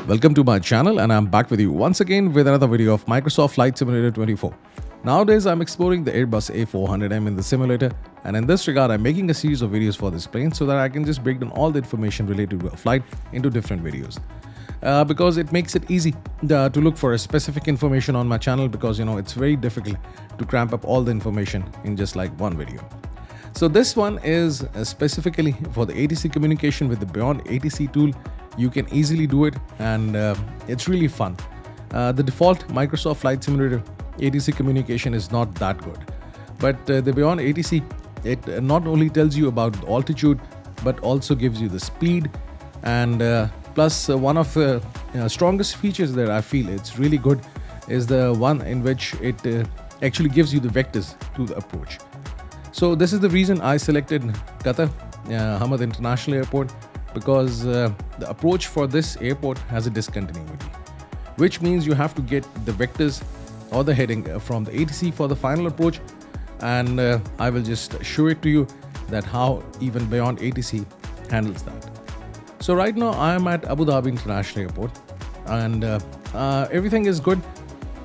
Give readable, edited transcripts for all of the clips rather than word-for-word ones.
Welcome to my channel, and I'm back with you once again with another video of Microsoft Flight Simulator 24. Nowadays I'm exploring the Airbus A400M in the simulator, and in this regard I'm making a series of videos for this plane so that I can just break down all the information related to a flight into different videos. Because it makes it easy to look for a specific information on my channel, because it's very difficult to cramp up all the information in just like one video. So this one is specifically for the ATC communication with the Beyond ATC tool. You can easily do it, and it's really fun. The default Microsoft Flight Simulator ATC communication is not that good, but the Beyond ATC, it not only tells you about the altitude but also gives you the speed, and plus one of the strongest features that I feel it's really good is the one in which it actually gives you the vectors to the approach. So this is the reason I selected Qatar Hamad International Airport, because the approach for this airport has a discontinuity, which means you have to get the vectors or the heading from the ATC for the final approach, and I will just show it to you that how even Beyond ATC handles that. So right now I am at Abu Dhabi International Airport, and everything is good.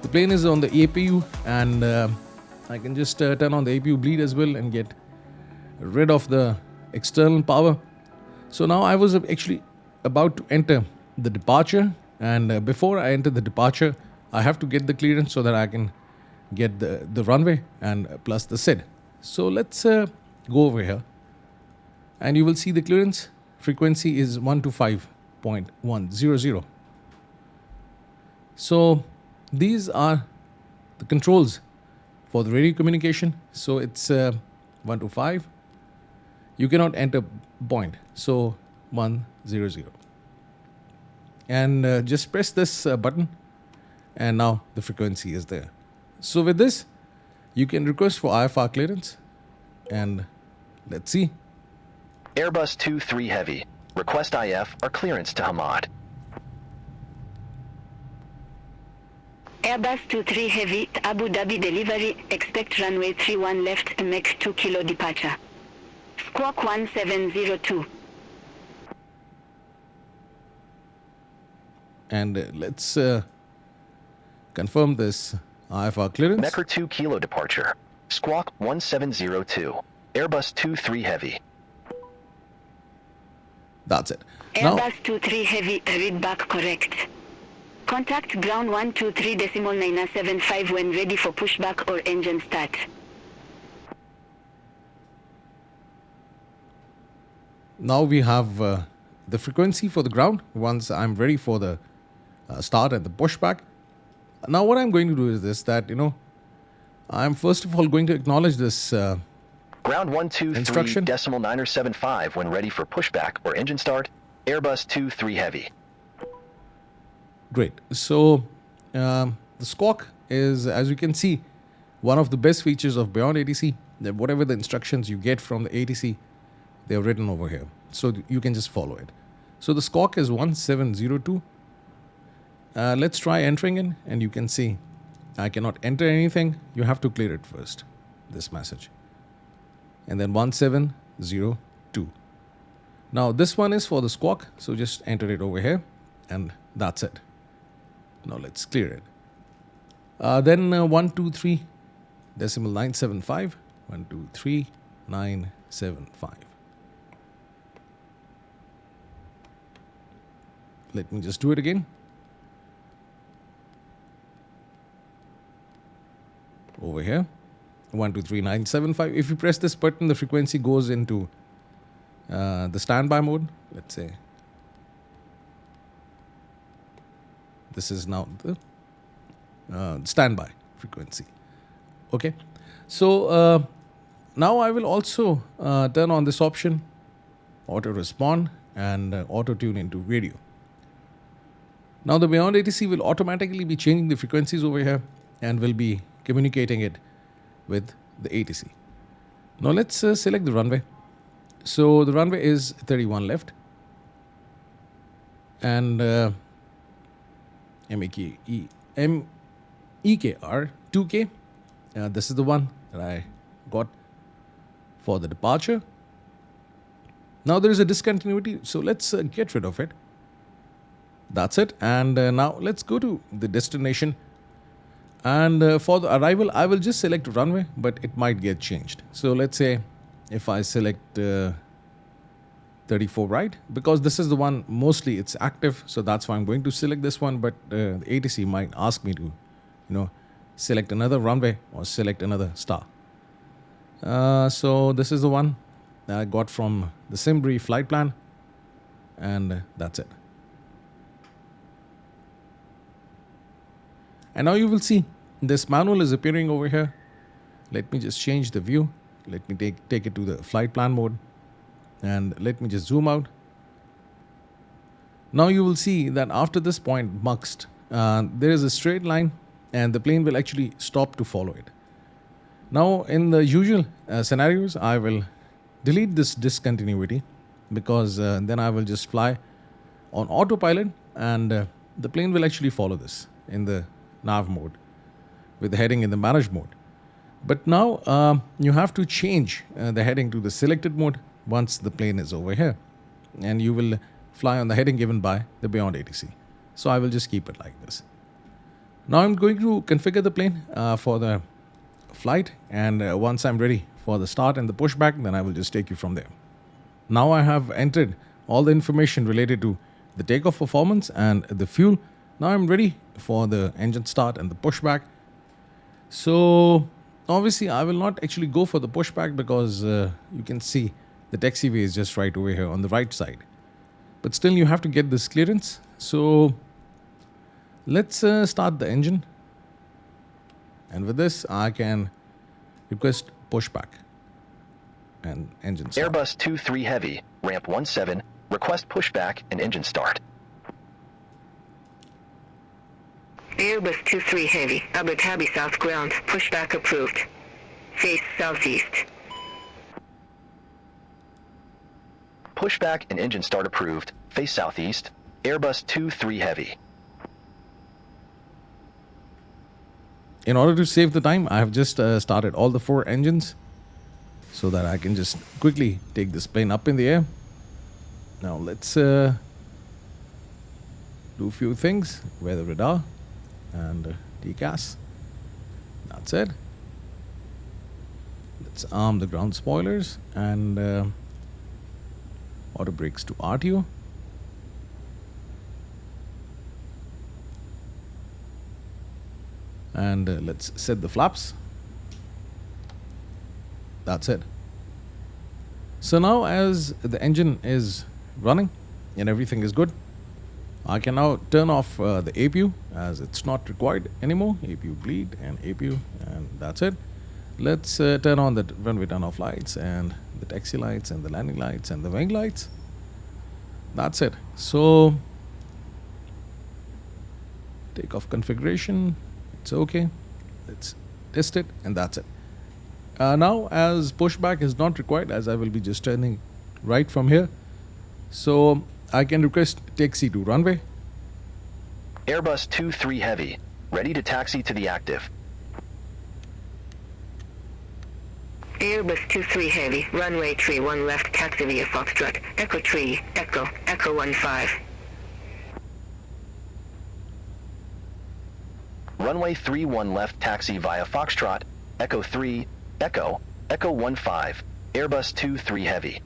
The plane is on the APU, and I can just turn on the APU bleed as well and get rid of the external power. So now I was actually about to enter the departure, and before I enter the departure, I have to get the clearance so that I can get the runway and plus the SID. So let's go over here, and you will see the clearance frequency is 125.100. So these are the controls for the radio communication. So it's 125. You cannot enter point, so 100, and just press this button, and now the frequency is there. So with this you can request for IFR clearance, and let's see. Airbus 23 Heavy, request IFR clearance to Hamad. Airbus 23 Heavy, Abu Dhabi delivery, expect runway 31 left, make 2 kilo departure. Squawk 1702. And let's confirm this IFR clearance. Necker 2 kilo departure. Squawk 1702. Airbus 23 Heavy. That's it. Airbus 23 Heavy, read back correct. Contact ground 123.975 when ready for pushback or engine start. Now we have the frequency for the ground once I'm ready for the start and the pushback. Now what I'm going to do is this, that I'm first of all going to acknowledge this ground 123.975 when ready for pushback or engine start. Airbus 23 Heavy. Great. So the squawk is, as you can see, one of the best features of Beyond ATC. That whatever the instructions you get from the ATC, they're written over here, so you can just follow it. So the squawk is 1702. Let's try entering in, and you can see I cannot enter anything. You have to clear it first, this message, and then 1702. Now this one is for the squawk, so just enter it over here, and that's it. Now let's clear it. Then 123.975. 123.975. Let me just do it again. Over here, 123.975. If you press this button, the frequency goes into the standby mode. Let's say this is now the standby frequency. Okay, so now I will also turn on this option, auto respond, and auto tune into radio. Now the Beyond ATC will automatically be changing the frequencies over here and will be communicating it with the ATC. Now let's select the runway. So the runway is 31 left, and MEKR 2K. This is the one that I got for the departure. Now there is a discontinuity, so let's get rid of it. That's it. And now let's go to the destination. And for the arrival, I will just select runway, but it might get changed. So let's say if I select 34 right, because this is the one mostly it's active, so that's why I'm going to select this one. But the ATC might ask me to, select another runway or select another star. So this is the one that I got from the SimBrief flight plan, and that's it. And now you will see this manual is appearing over here. Let me just change the view. Let me take it to the flight plan mode. And let me just zoom out. Now you will see that after this point, muxed, there is a straight line and the plane will actually stop to follow it. Now in the usual scenarios, I will delete this discontinuity because then I will just fly on autopilot and the plane will actually follow this in the nav mode with the heading in the manage mode. But now you have to change the heading to the selected mode once the plane is over here, and you will fly on the heading given by the Beyond ATC. So I will just keep it like this. Now I'm going to configure the plane for the flight, and once I'm ready for the start and the pushback, then I will just take you from there. Now I have entered all the information related to the takeoff performance and the fuel. Now I'm ready for the engine start and the pushback. So obviously I will not actually go for the pushback because you can see the taxiway is just right over here on the right side. But still you have to get this clearance. So let's start the engine. And with this I can request pushback and engine start. Airbus 23 Heavy, ramp 17, request pushback and engine start. Airbus 23 Heavy, Abu Dhabi South ground, pushback approved. Face southeast. Pushback and engine start approved. Face southeast. Airbus 23 Heavy. In order to save the time, I have just started all the 4 engines so that I can just quickly take this plane up in the air. Now let's do a few things. Weather radar and decas. That's it. Let's arm the ground spoilers and auto brakes to RTO. And let's set the flaps. That's it. So now as the engine is running and everything is good, I can now turn off the APU as it's not required anymore. APU bleed and APU, and that's it. Let's turn on the runway turn-off lights and the taxi lights and the landing lights and the wing lights. That's it. So takeoff configuration, it's okay. Let's test it, and that's it. Now as pushback is not required, as I will be just turning right from here, so I can request taxi to runway. Airbus 23 Heavy, ready to taxi to the active. Airbus 23 Heavy, runway 31 left, taxi via Foxtrot, Echo 3, Echo 15. Runway 31 left, taxi via Foxtrot, Echo 3, Echo 15, Airbus 23 Heavy.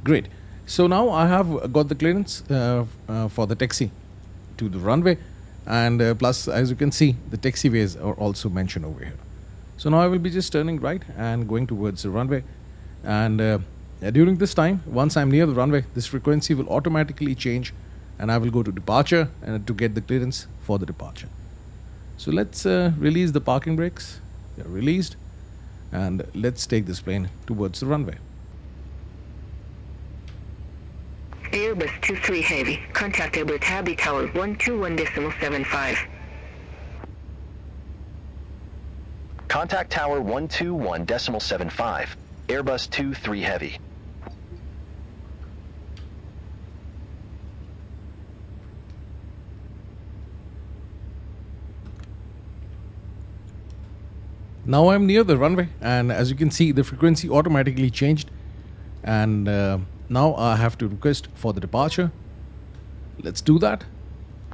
Great. So now I have got the clearance for the taxi to the runway, and plus, as you can see, the taxiways are also mentioned over here. So now I will be just turning right and going towards the runway, and during this time, once I'm near the runway, this frequency will automatically change, and I will go to departure and to get the clearance for the departure. So let's release the parking brakes. They're released, and let's take this plane towards the runway. Airbus 23 Heavy, contact Abu Dhabi Tower 121.75. Contact Tower 121.75, Airbus 23 Heavy. Now I'm near the runway, and as you can see, the frequency automatically changed, and Now I have to request for the departure. Let's do that.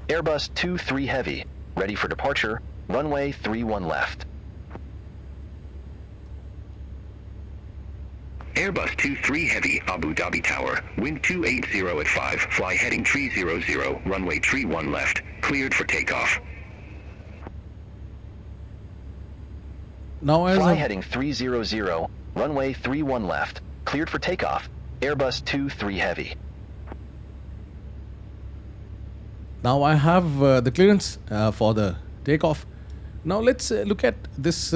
Airbus 23 Heavy, ready for departure, runway 31 left. Airbus 23 Heavy, Abu Dhabi Tower, wind 280 at 5, fly heading 300, runway 31 left, cleared for takeoff. Now as Fly I'm- heading 300, runway 31 left, cleared for takeoff, Airbus 23 Heavy. Now I have the clearance for the takeoff. Now let's look at this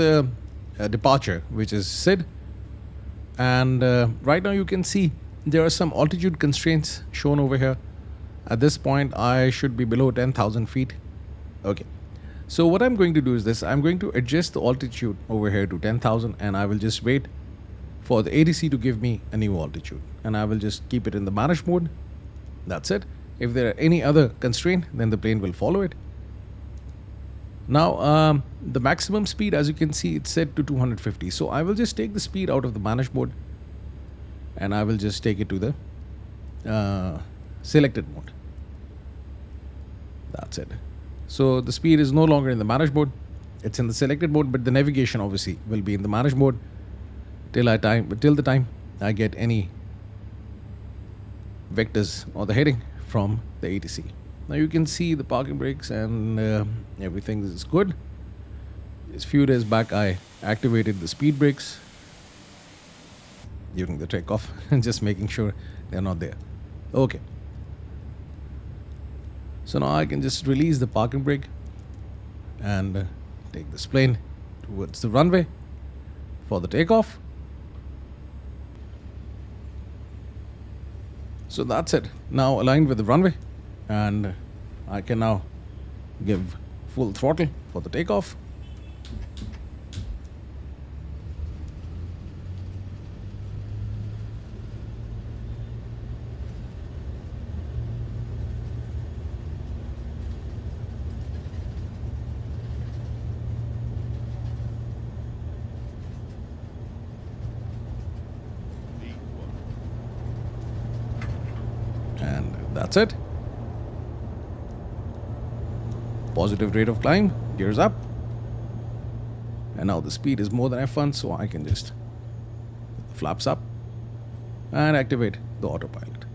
departure, which is SID. And right now you can see there are some altitude constraints shown over here. At this point, I should be below 10,000 feet. Okay. So what I'm going to do is this. I'm going to adjust the altitude over here to 10,000, and I will just wait for the ATC to give me a new altitude. And I will just keep it in the manage mode. That's it. If there are any other constraint, then the plane will follow it. Now, the maximum speed, as you can see, it's set to 250. So I will just take the speed out of the manage mode, and I will just take it to the selected mode. That's it. So the speed is no longer in the manage mode. It's in the selected mode, but the navigation obviously will be in the manage mode till the time I get any vectors or the heading from the ATC. Now you can see the parking brakes and everything is good. Just few days back I activated the speed brakes during the takeoff and just making sure they're not there. Okay. So now I can just release the parking brake and take this plane towards the runway for the takeoff. So that's it. Now aligned with the runway, and I can now give full throttle for the takeoff. And that's it. Positive rate of climb, gears up. And now the speed is more than F1, so I can just put the flaps up and activate the autopilot.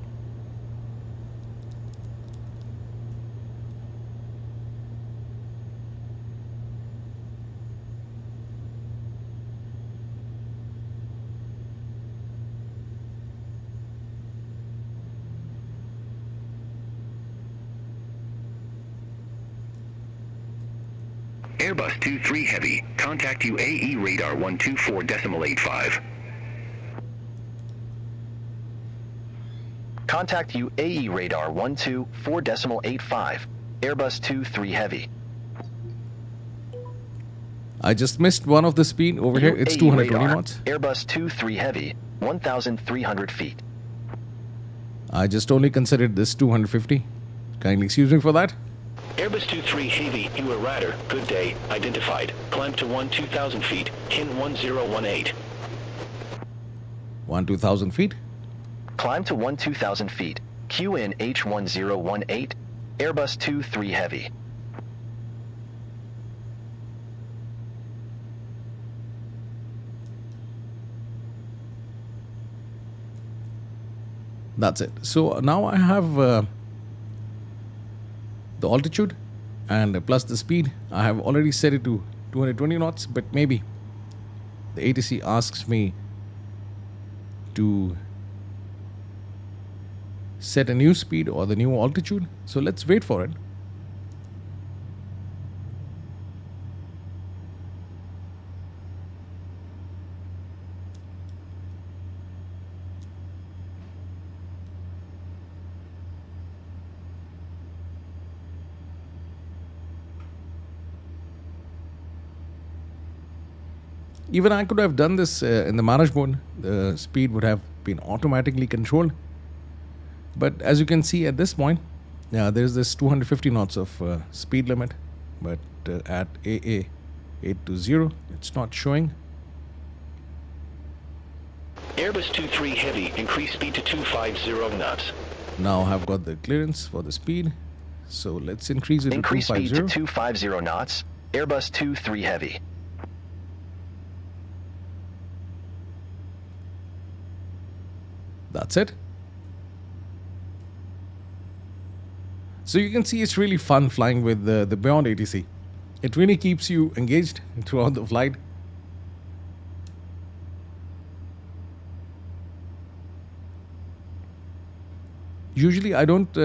Airbus 23 Heavy, contact UAE radar 124.85. Contact UAE radar 124.85, Airbus 23 Heavy. I just missed one of the speed over here. It's UAE 220 radar, knots. Airbus 23 Heavy, 1,300 feet. I just only considered this 250. Kindly excuse me for that. Airbus 23 Heavy, you are radar, good day, identified. Climb to 2,000 feet, HIN 1018. 2,000 feet. Climb to 12,000 feet, QN H1018, Airbus 23 Heavy. That's it. So now I have the altitude and plus the speed. I have already set it to 220 knots, but maybe the ATC asks me to set a new speed or the new altitude. So let's wait for it. Even I could have done this in the manage mode. The speed would have been automatically controlled. But as you can see at this point, there's this 250 knots of speed limit. But at AA820, it's not showing. Airbus 23 Heavy, increase speed to 250 knots. Now I've got the clearance for the speed. So let's increase it Increase to speed to 250. 250 knots. Airbus 23 Heavy. That's it. So you can see it's really fun flying with the Beyond ATC. It really keeps you engaged throughout the flight. Usually I don't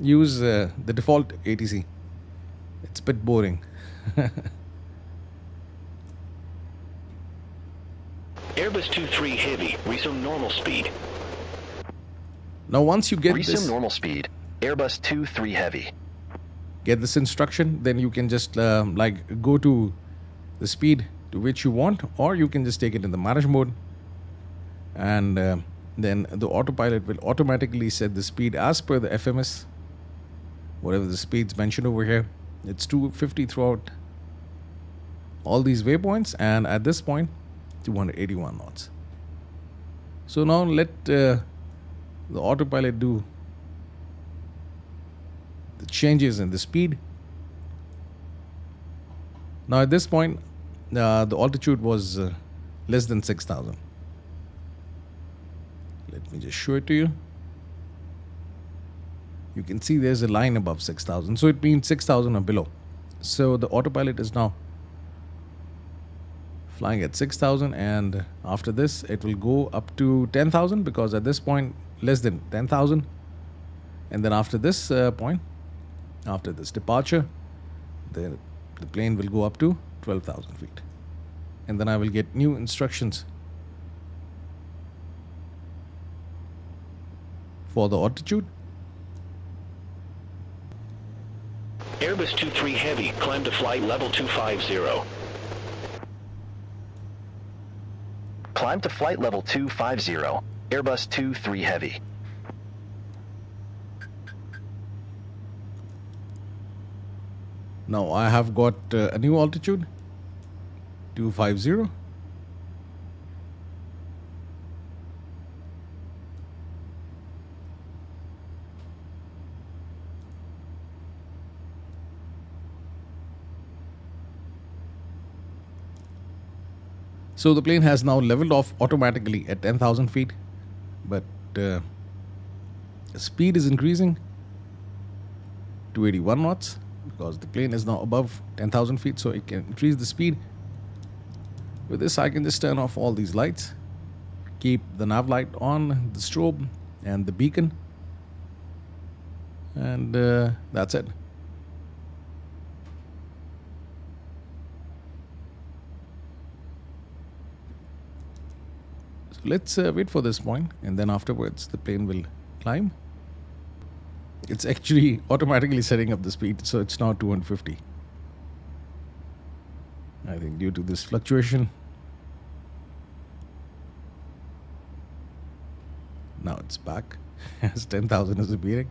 use the default ATC. It's a bit boring. Airbus 23 Heavy, resume normal speed. Now once you get Resume this, normal speed. Airbus 23 Heavy. get this instruction, then you can just like go to the speed to which you want, or you can just take it in the manage mode, and then the autopilot will automatically set the speed as per the FMS, whatever the speeds mentioned over here. It's 250 throughout all these waypoints, and at this point 281 knots. So now let the autopilot do the changes in the speed. Now at this point the altitude was less than 6,000. Let me just show it to you. You can see there's a line above 6,000, so it means 6,000 or below. So the autopilot is now flying at 6,000, and after this it will go up to 10,000, because at this point less than 10,000, and then after this point, after this departure, the plane will go up to 12,000 feet, and then I will get new instructions for the altitude. Airbus 23 Heavy, climb to flight level 250. Climb to flight level 250. Airbus 23 Heavy. Now I have got a new altitude, 250. So the plane has now leveled off automatically at 10,000 feet, but speed is increasing to 81 knots, because the plane is now above 10,000 feet, so it can increase the speed. With this I can just turn off all these lights, keep the nav light on, the strobe and the beacon, and that's it. So let's wait for this point, and then afterwards the plane will climb. It's actually automatically setting up the speed, so it's now 250. I think due to this fluctuation. Now it's back as 10,000 is appearing.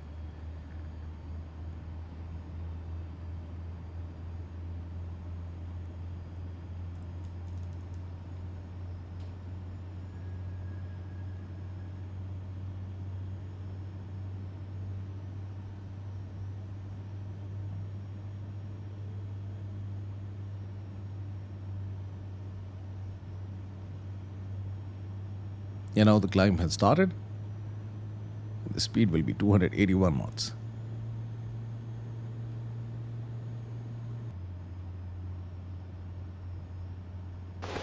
You know, the climb has started. The speed will be 281 knots.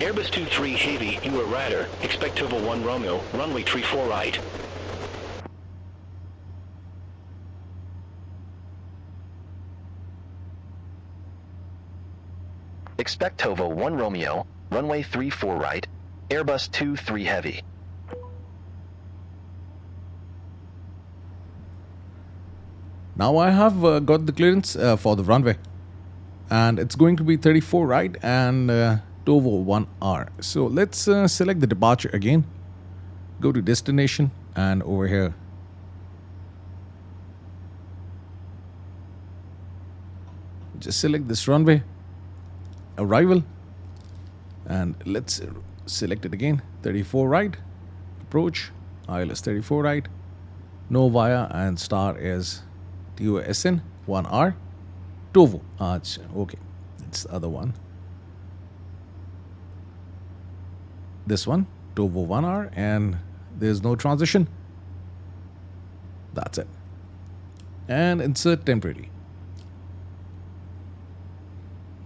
Airbus 23 Heavy, you are radar. Expect Tovo 1 Romeo, runway 34 right. Expect Tovo 1 Romeo, runway 34 right. Airbus 23 Heavy. Now I have got the clearance for the runway, and it's going to be 34 right and Tovo 1R. So let's select the departure again, go to destination, and over here just select this runway, arrival, and let's select it again, 34 right, approach, ILS 34 right, no via, and star is TOSN 1R, TOVO. Okay, it's the other one. This one, TOVO 1R, and there's no transition. That's it. And insert temporary.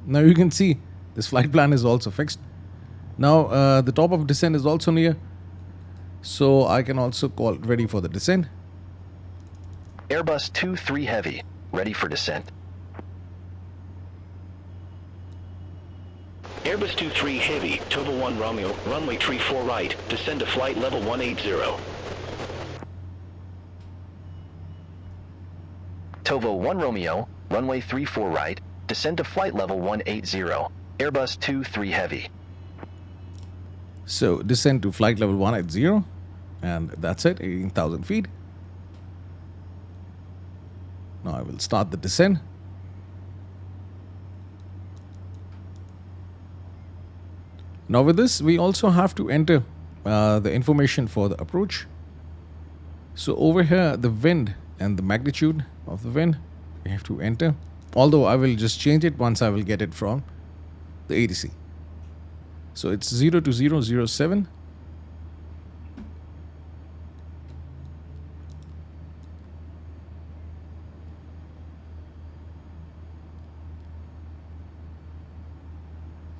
Now you can see this flight plan is also fixed. Now the top of descent is also near, so I can also call ready for the descent. Airbus 23 Heavy, ready for descent. Airbus 23 Heavy, Toba 1 Romeo, runway 34 right, descend to flight level 180. Tovo 1 Romeo, runway 34 right, descend to flight level 180. Airbus 23 Heavy. So descend to flight level 180, and that's it, 18,000 feet. Now I will start the descent. Now with this, we also have to enter the information for the approach. So over here, the wind and the magnitude of the wind, we have to enter. Although I will just change it once I will get it from the ATC. So it's 02007.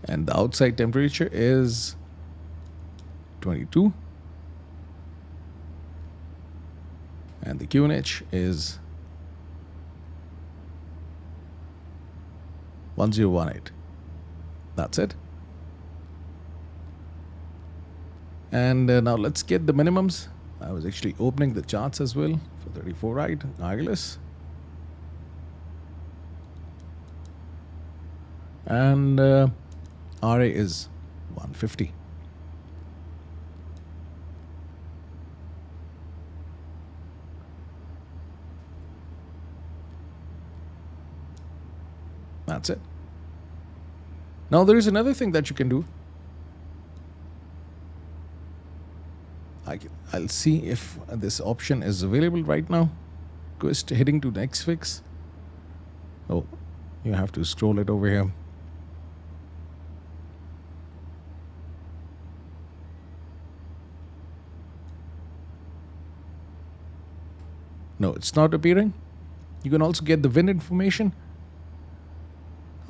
And the outside temperature is 22. And the QNH is 1018. That's it. And now let's get the minimums. I was actually opening the charts as well for 34 right, ILS. And RA is 150. That's it. Now there is another thing that you can do. I'll see if this option is available right now. Just heading to next fix. Oh, you have to scroll it over here. No, it's not appearing. You can also get the wind information.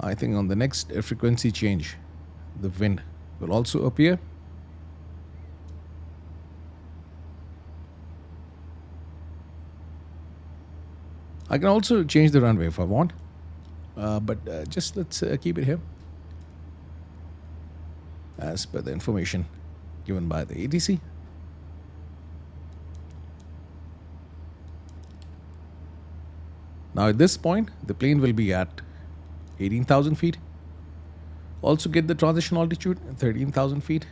I think on the next frequency change, the wind will also appear. I can also change the runway if I want, but just let's keep it here as per the information given by the ATC. Now at this point, the plane will be at 18,000 feet. Also get the transition altitude, 13,000 feet.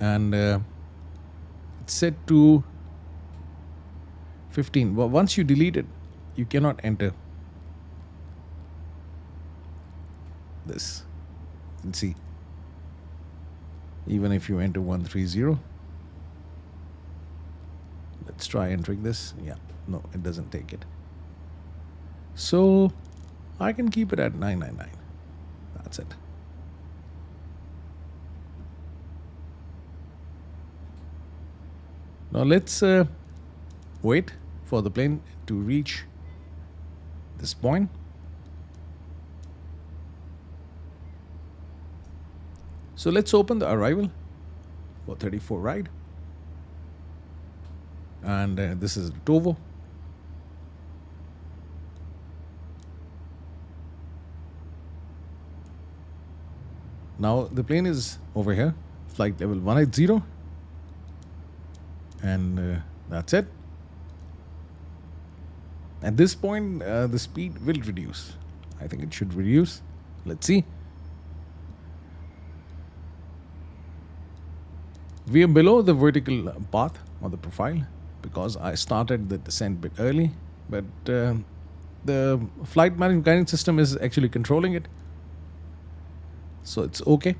And it's set to 15. Well, once you delete it, you cannot enter this. You can see. Even if you enter 130. Let's try entering this. Yeah, no, it doesn't take it. So I can keep it at 999. That's it. Now let's wait for the plane to reach this point. So let's open the arrival for 34 right. And this is TOVO. Now the plane is over here, flight level 180. And that's it. At this point, the speed will reduce. I think it should reduce. Let's see. We are below the vertical path or the profile because I started the descent a bit early, but the flight management guidance system is actually controlling it. So it's okay.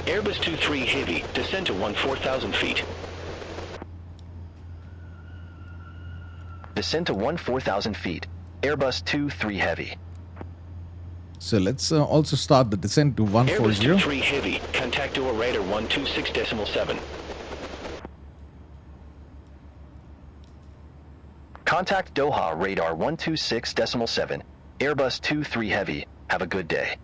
Airbus 23 Heavy, descend to 14,000 feet. Descend to 14,000 feet. Airbus 23 Heavy. So let's also start the descent to Airbus 140. 23 Heavy, contact Doha radar 126.7. Contact Doha radar 126.7. Airbus 23 Heavy, have a good day.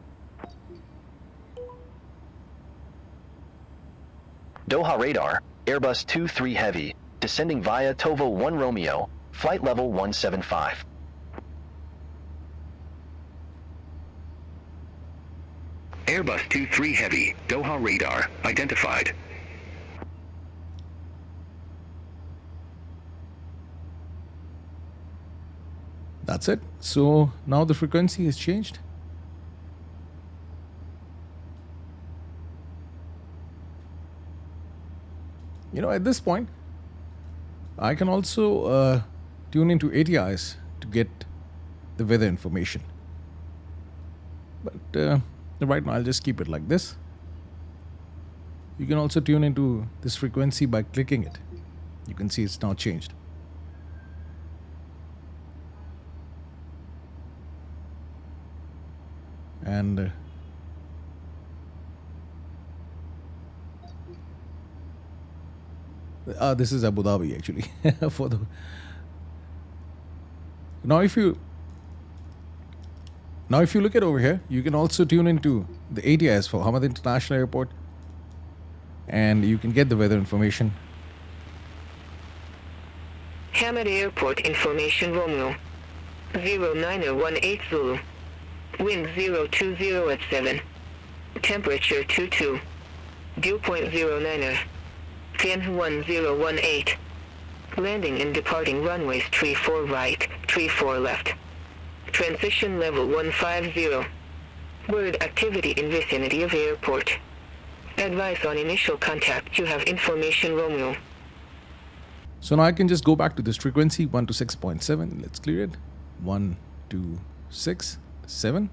Doha radar, Airbus 23 Heavy, descending via Tovo 1 Romeo, flight level 175. Airbus 23 Heavy, Doha radar, identified. That's it. So now the frequency is changed. You know, at this point, I can also tune into ATIs to get the weather information. But right now, I'll just keep it like this. You can also tune into this frequency by clicking it. You can see it's now changed. And this is Abu Dhabi actually. For the now, if you look at over here, you can also tune into the ATIs for Hamad International Airport, and you can get the weather information. Hamad Airport information Romeo 0918 Zulu. Wind 020 at 7. Temperature 22. Dew point 09er. Fin 1018. Landing and departing runways 34 right, 34 left. Transition level 150. Bird activity in vicinity of airport. Advice on initial contact. You have information Romeo. So now I can just go back to this frequency 126.7. Let's clear it. 126.7.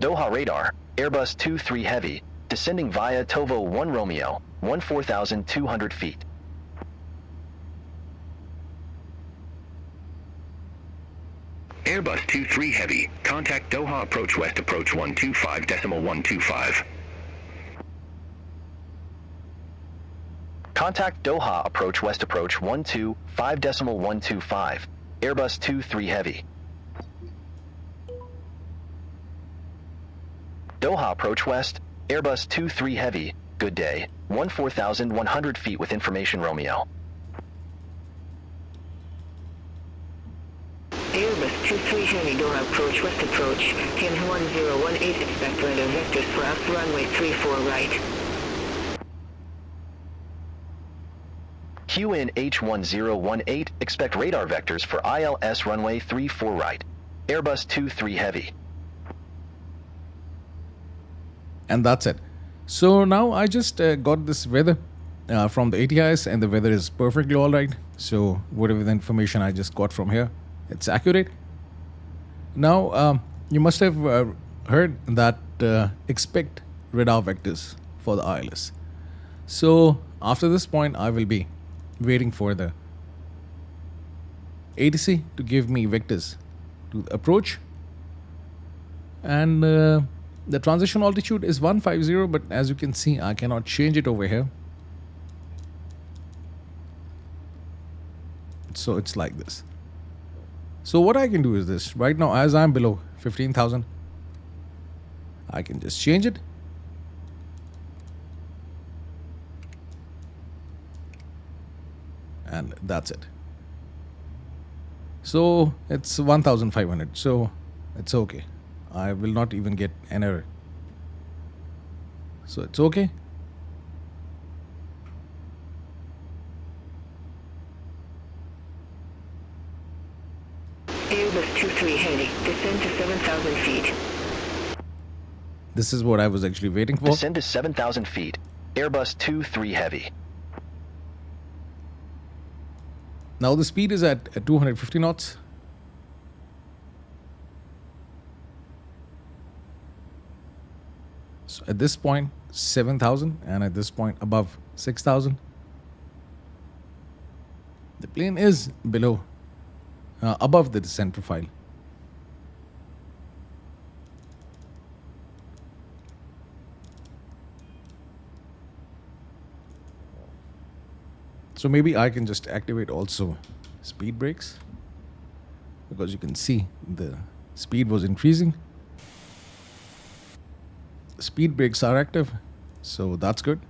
Doha radar, Airbus 23 Heavy, descending via Tovo 1 Romeo, 14,200 feet. Airbus 23 Heavy, contact Doha approach west approach 125.125. Contact Doha approach west approach 125.125. Airbus 23 Heavy. Doha approach west, Airbus 23 Heavy, good day, 14,100 feet with information Romeo. Airbus 23 Heavy Doha approach west approach. Fin 1018 expect radar vectors for us runway 34 right. QN H1018, expect radar vectors for ILS runway 34 right. Airbus 23 Heavy. And that's it. So now I just got this weather from the ATIs, and the weather is perfectly all right. So whatever the information I just got from here, it's accurate. Now you must have heard that expect radar vectors for the ILS. So after this point, I will be waiting for the ATC to give me vectors to approach, and the transition altitude is 150, but as you can see, I cannot change it over here. So it's like this. So what I can do is this. Right now, as I'm below 15,000, I can just change it. And that's it. So it's 1,500. So it's okay. I will not even get an error. So it's okay. Airbus 23 Heavy, descend to 7,000 feet. This is what I was actually waiting for. Descend to 7,000 feet. Airbus 23 Heavy. Now the speed is at 250 knots. So at this point, 7,000, and at this point above 6,000. The plane is below, above the descent profile. So maybe I can just activate also speed brakes, because you can see the speed was increasing. Speed brakes are active, so that's good.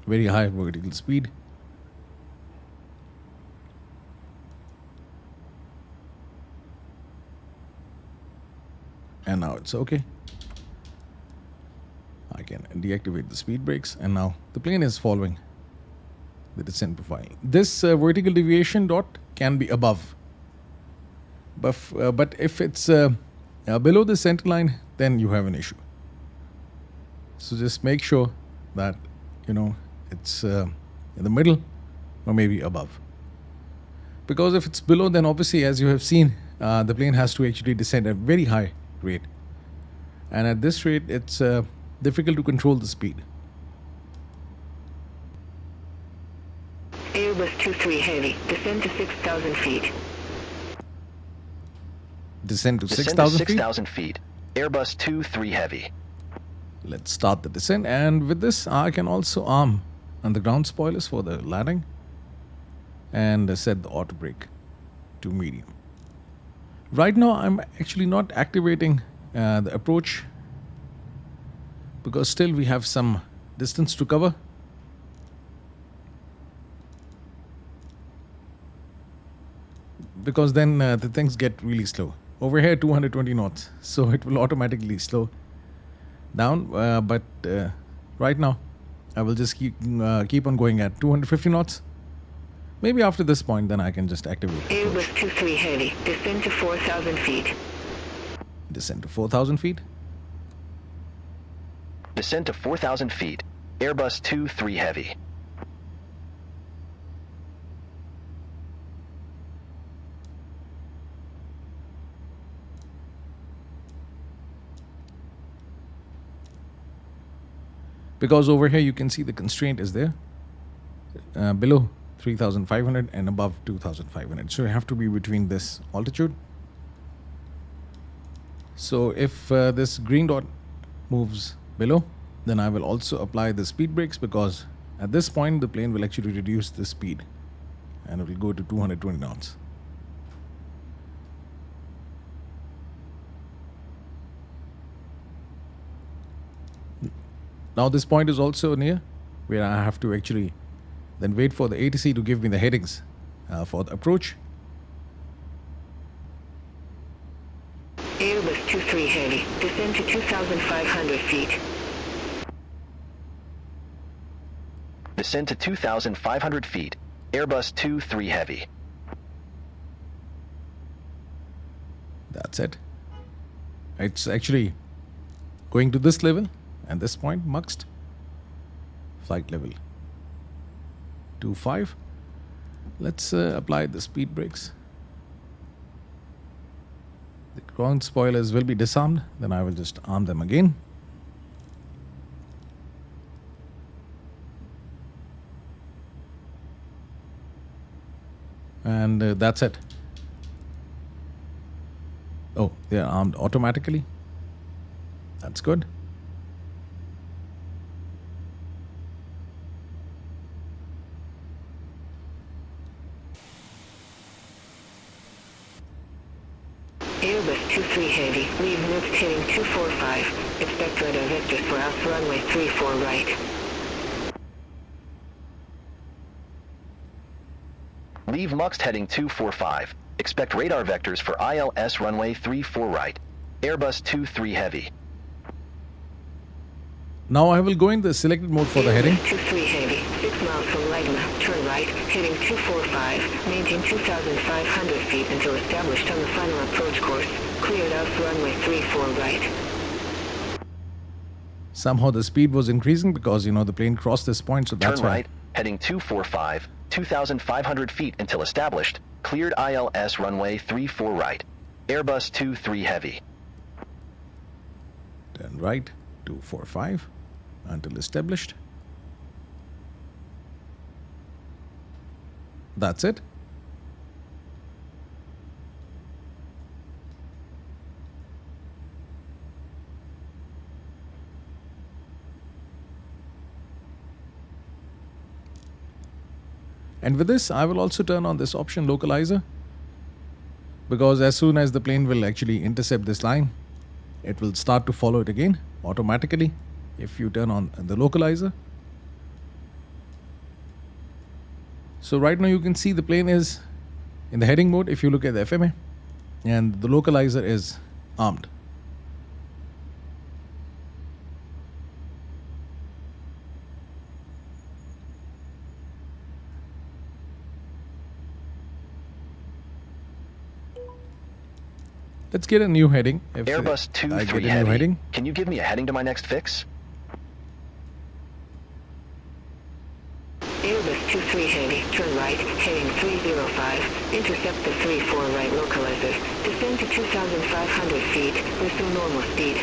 Very high vertical speed. And now it's okay. I can deactivate the speed brakes, and now the plane is following the descent profile. This vertical deviation dot can be above, but if it's below the center line, then you have an issue. So just make sure that it's in the middle or maybe above, because if it's below, then obviously, as you have seen, the plane has to actually descend at a very high rate, and at this rate it's difficult to control the speed. Airbus 23 Heavy, descend to 6,000 feet. Descend to Descend 6,000 to feet. 6,000 feet. Airbus 23 Heavy. Let's start the descent, and with this I can also arm on the ground spoilers for the landing and set the auto brake to medium. Right now I'm actually not activating the approach, because still we have some distance to cover. Because then the things get really slow. Over here 220 knots, so it will automatically slow down, but right now I will just keep on going at 250 knots. Maybe after this point, then I can just activate the approach. Airbus 23 Heavy, descend to 4,000 feet. Descend to 4,000 feet. Descend to 4,000 feet. Airbus 23 Heavy. Because over here you can see the constraint is there, below 3,500 and above 2,500. So you have to be between this altitude. So if this green dot moves below, then I will also apply the speed brakes, because at this point the plane will actually reduce the speed and it will go to 220 knots. Now this point is also near where I have to actually then wait for the ATC to give me the headings for the approach. Airbus 23 Heavy, descend to 2,500 feet. Descend to 2,500 feet. Airbus 23 Heavy. That's it. It's actually going to this level, and this point muxed. Flight level 25. Let's apply the speed brakes. The ground spoilers will be disarmed, then I will just arm them again. And that's it. Oh, they are armed automatically. That's good. Airbus 23 Heavy, leave next heading 245. Expect radar vectors for us runway 34 right. Leave Muxt heading 245. Expect radar vectors for ILS runway 34 right. Airbus 23 Heavy. Now I will go in the selected mode for the heading. 23 Heavy, 6 miles from Laguna, turn right, heading 245, maintain 2,500 feet until established on the final approach course. Cleared out for runway 34 right. Somehow the speed was increasing because the plane crossed this point, so that's Turn why right, heading 245, 2,500 feet until established, cleared ILS runway 34 right, Airbus 23 Heavy. Turn right, 245 until established. That's it. And with this, I will also turn on this option localizer, because as soon as the plane will actually intercept this line, it will start to follow it again automatically if you turn on the localizer. So right now you can see the plane is in the heading mode if you look at the FMA, and the localizer is armed. Let's get a new heading. If Airbus I 23 get a new Heavy. heading. Can you give me a heading to my next fix? Airbus 23 Heavy, turn right, heading 305, intercept the 34 right localizer, descend to 2,500 feet, resume normal speed.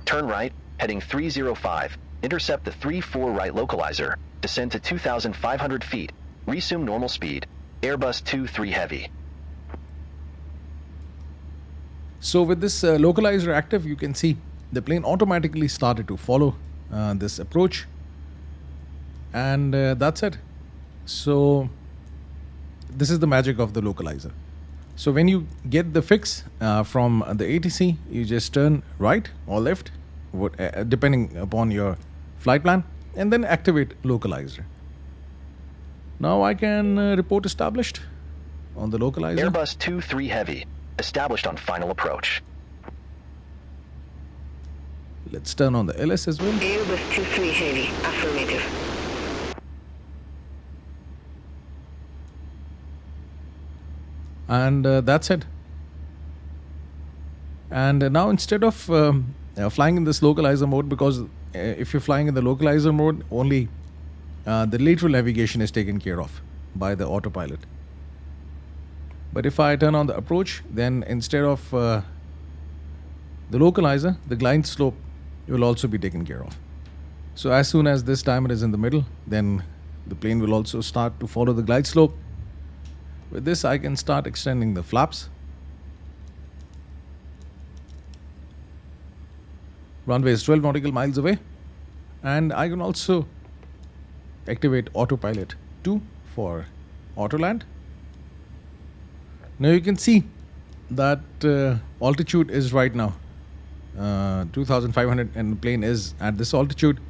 Turn right, heading 305, intercept the 34 right localizer, descend to 2,500 feet, resume normal speed, Airbus 23 Heavy. So with this localizer active, you can see the plane automatically started to follow this approach, and that's it. So this is the magic of the localizer. So when you get the fix from the ATC, you just turn right or left, depending upon your flight plan, and then activate localizer. Now I can report established on the localizer. Airbus 23 Heavy, established on final approach. Let's turn on the LS as well. Airbus 23 Heavy, affirmative. And that's it. And now instead of flying in this localizer mode, because if you're flying in the localizer mode, only the lateral navigation is taken care of by the autopilot. But if I turn on the approach, then instead of the localizer, the glide slope will also be taken care of. So as soon as this diamond is in the middle, then the plane will also start to follow the glide slope. With this, I can start extending the flaps. Runway is 12 nautical miles away, and I can also activate autopilot 2 for auto land. Now you can see that altitude is right now 2,500, and the plane is at this altitude,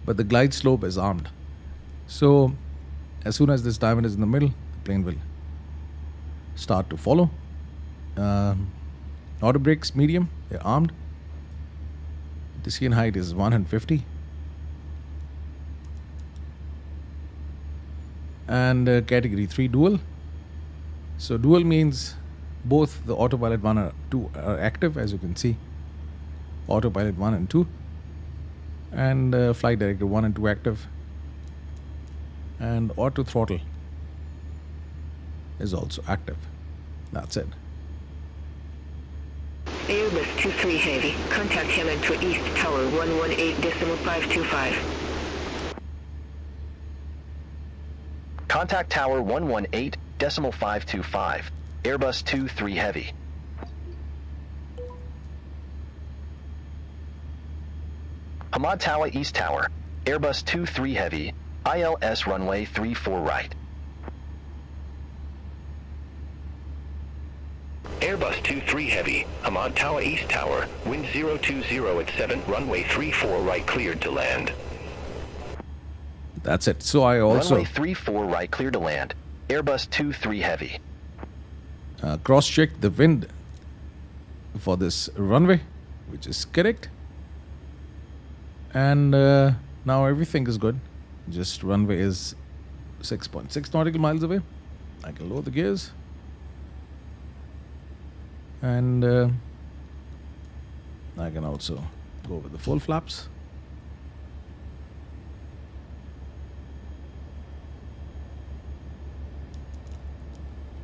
but the glide slope is armed. So as soon as this diamond is in the middle, the plane will start to follow. Auto brakes medium, they're armed. The CN height is 150. And category 3 dual. So dual means both the autopilot 1 and 2 are active, as you can see. Autopilot 1 and 2. And flight director 1 and 2 active. And auto throttle is also active. That's it. Airbus 23 Heavy, contact Heaven to East Tower 118.525. Contact Tower 118.525, Airbus 23 Heavy. Hamad Tower East Tower, Airbus 23 Heavy, ILS runway 34 right. Airbus 23 Heavy, Hamad Tower East Tower, wind 020 at 7, runway 34 right cleared to land. That's it. So I also Runway 34 right clear to land, Airbus 23 Heavy. cross-check the wind for this runway, which is correct. And now everything is good. Just runway is 6.6 nautical miles away. I can lower the gears. And I can also go with the full flaps.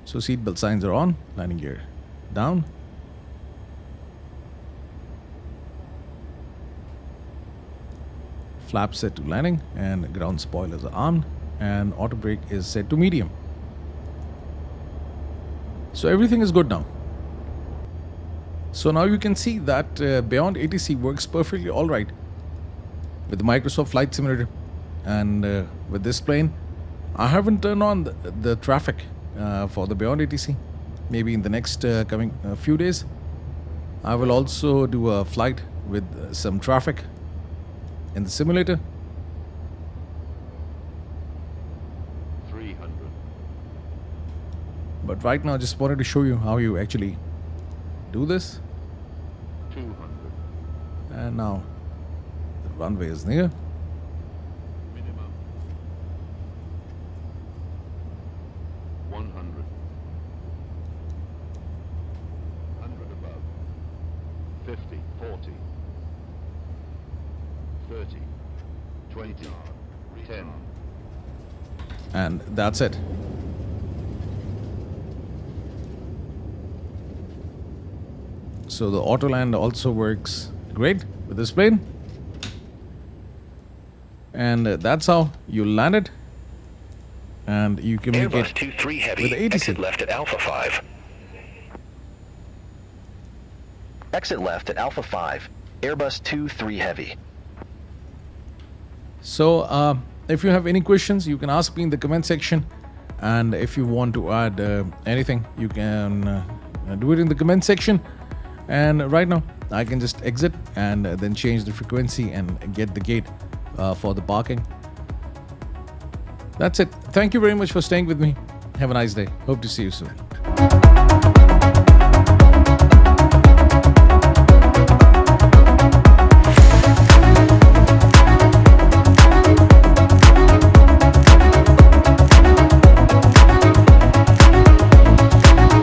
So seatbelt signs are on, landing gear down. Flaps set to landing, and ground spoilers are on, and auto brake is set to medium. So everything is good now. So now you can see that Beyond ATC works perfectly alright with the Microsoft Flight Simulator. And with this plane, I haven't turned on the traffic for the Beyond ATC. Maybe in the next coming few days, I will also do a flight with some traffic in the simulator. 300. But right now, I just wanted to show you how you actually do this. 200. And now the runway is near. Minimum. 100. 100 above. 50, 40. 30. 20. 10. And that's it. So the auto land also works great with this plane. And that's how you land it. And you communicate Airbus 23 Heavy, with the ATC. exit left at Alpha 5. Exit left at Alpha 5, Airbus 23 Heavy. So if you have any questions, you can ask me in the comment section. And if you want to add anything, you can do it in the comment section. And right now, I can just exit and then change the frequency and get the gate for the parking. That's it. Thank you very much for staying with me. Have a nice day. Hope to see you soon.